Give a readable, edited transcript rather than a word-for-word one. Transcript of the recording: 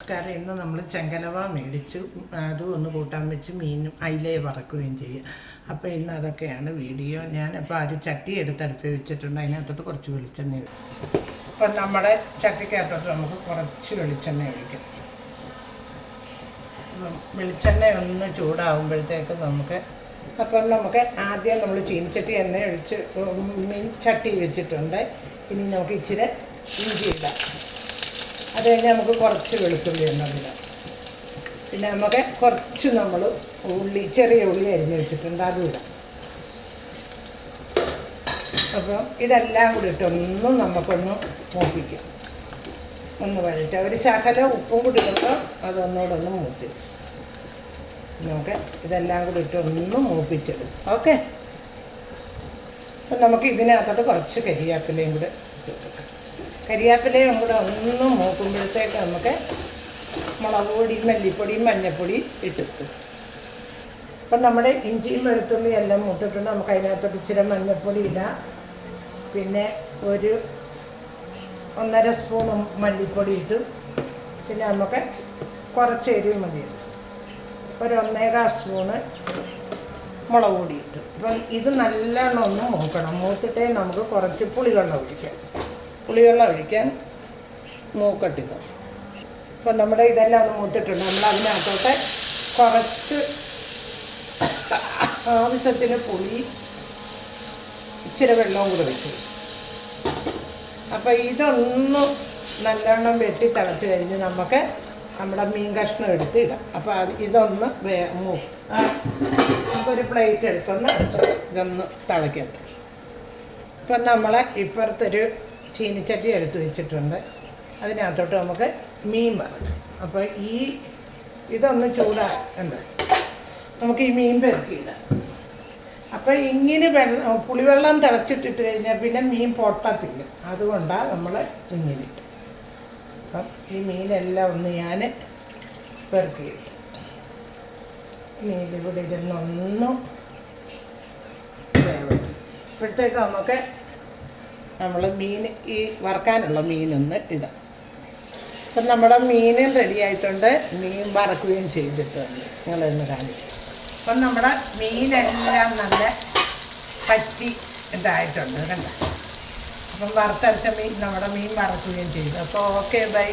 നമസ്കാരം. ഇന്ന് നമ്മൾ ചെങ്കലവ മേടിച്ചു, അതും ഒന്ന് കൂട്ടാൻ വെച്ച് മീനും അയിലയെ വറക്കുകയും ചെയ്യും. അപ്പോൾ ഇന്ന് അതൊക്കെയാണ് വീഡിയോ. ഞാനിപ്പോൾ ഒരു ചട്ടി എടുത്തടുപ്പ് വെച്ചിട്ടുണ്ട്. അതിനകത്തോട്ട് കുറച്ച് വെളിച്ചെണ്ണ. അപ്പം നമ്മുടെ ചട്ടിക്കകത്തോട്ട് നമുക്ക് കുറച്ച് വെളിച്ചെണ്ണ ഒഴിക്കാം. വെളിച്ചെണ്ണ ഒന്ന് ചൂടാകുമ്പോഴത്തേക്ക് നമുക്ക് ആദ്യം നമ്മൾ ചീനിച്ചട്ടി എണ്ണ ഒഴിച്ച് മീൻ ചട്ടി വെച്ചിട്ടുണ്ട്. ഇനി നമുക്ക് ഇച്ചിരി ഇഞ്ചി ഇടാം. അത് കഴിഞ്ഞ് നമുക്ക് കുറച്ച് വെളുത്തുള്ളി എണ്ണയിടാം. പിന്നെ നമുക്ക് കുറച്ച് നമ്മൾ ചെറിയ ഉള്ളി അരിഞ്ഞ് വെച്ചിട്ടുണ്ട്, അതും ഇടാം. അപ്പം ഇതെല്ലാം കൂടി ഇട്ടൊന്നും നമുക്കൊന്ന് മൂപ്പിക്കാം, ഒന്ന് വഴറ്റുക. ഒരു ശകല ഉപ്പും കൂടി ഇടുമ്പോൾ അതൊന്നുകൂടെ ഒന്ന് മൂത്തി നമുക്ക് ഇതെല്ലാം കൂടി ഇട്ടൊന്ന് മൂപ്പിച്ചിടും. ഓക്കെ. അപ്പം നമുക്ക് ഇതിനകത്തോട്ട് കുറച്ച് കരിയാപ്പിലയും കൂടെ ഇട്ട് കരിയാപ്പിലയും കൂടെ ഒന്ന് മൂക്കുമ്പോഴത്തേക്ക് നമുക്ക് മുളക് പൊടി, മല്ലിപ്പൊടി, മഞ്ഞൾപ്പൊടി ഇട്ടിട്ട് അപ്പം നമ്മുടെ ഇഞ്ചിയും വെളുത്തുള്ളി എല്ലാം മൂത്തിട്ടുണ്ട്. നമുക്ക് അതിനകത്തോട്ട് ഇച്ചിരി മഞ്ഞൾപ്പൊടി ഇടാം. പിന്നെ ഒരു 1.5 സ്പൂൺ മല്ലിപ്പൊടി ഇട്ടു. പിന്നെ നമുക്ക് കുറച്ച് എരിവ് മതി, ഒരു 1.25 സ്പൂണ് മുളക് പൊടി ഇട്ടു. അപ്പം ഇത് നല്ലോണം ഒന്ന് മൂക്കണം. മൂത്തിട്ടേ നമുക്ക് കുറച്ച് പുളിവെള്ളം ഒഴിക്കാൻ മൂക്കട്ടിത്. അപ്പം നമ്മുടെ ഇതെല്ലാം ഒന്ന് മൂത്തിട്ടുണ്ട്. നമ്മൾ അതിനകത്തോട്ട് കുറച്ച് ആവശ്യത്തിന് പുളി, ഇച്ചിരി വെള്ളവും കൂടെ വെച്ചു. അപ്പോൾ ഇതൊന്ന് നല്ലോണം വെട്ടി തിളച്ച് കഴിഞ്ഞ് നമുക്ക് നമ്മുടെ മീൻ കഷ്ണം എടുത്ത് ഇടാം. അപ്പോൾ ഇതൊന്ന് നമുക്കൊരു പ്ലേറ്റ് എടുത്തൊന്ന് ഇതൊന്ന് തിളക്കട്ടെ. ഇപ്പം നമ്മൾ ഇപ്പുറത്തൊരു ചീനിച്ചട്ടി എടുത്ത് വെച്ചിട്ടുണ്ട്. അതിനകത്തോട്ട് നമുക്ക് മീൻ വറക്കാം. അപ്പോൾ ഇതൊന്ന് ചൂടാണ്ട് നമുക്ക് ഈ മീൻ പെറുക്കിയിടാം. അപ്പോൾ ഇങ്ങനെ പുളിവെള്ളം തിളച്ചിട്ടിട്ട് കഴിഞ്ഞാൽ പിന്നെ മീൻ പൊട്ടത്തില്ല. അതുകൊണ്ടാണ് നമ്മൾ ഇങ്ങനെ ഇട്ട്. അപ്പം ഈ മീനെല്ലാം ഒന്ന് ഞാൻ പെറുക്കിയിട്ട് ഇതിവിടെ ഇരുന്നൊന്ന് വേവട്ടെ. ഇപ്പോഴത്തേക്ക് നമുക്ക് നമ്മൾ മീൻ ഈ വറക്കാനുള്ള മീനൊന്ന് ഇടാം. അപ്പം നമ്മുടെ മീനും റെഡിയായിട്ടുണ്ട്, മീൻ വറക്കുകയും ചെയ്തിട്ടുണ്ട്. നിങ്ങളൊന്ന് കാണിക്കും. അപ്പം നമ്മുടെ മീനെല്ലാം നല്ല പറ്റി ഇതായിട്ടുണ്ട്, കണ്ട. അപ്പം വറുത്തരച്ച നമ്മുടെ മീൻ വറക്കുകയും ചെയ്തു. അപ്പോൾ ഓക്കെ, ബൈ.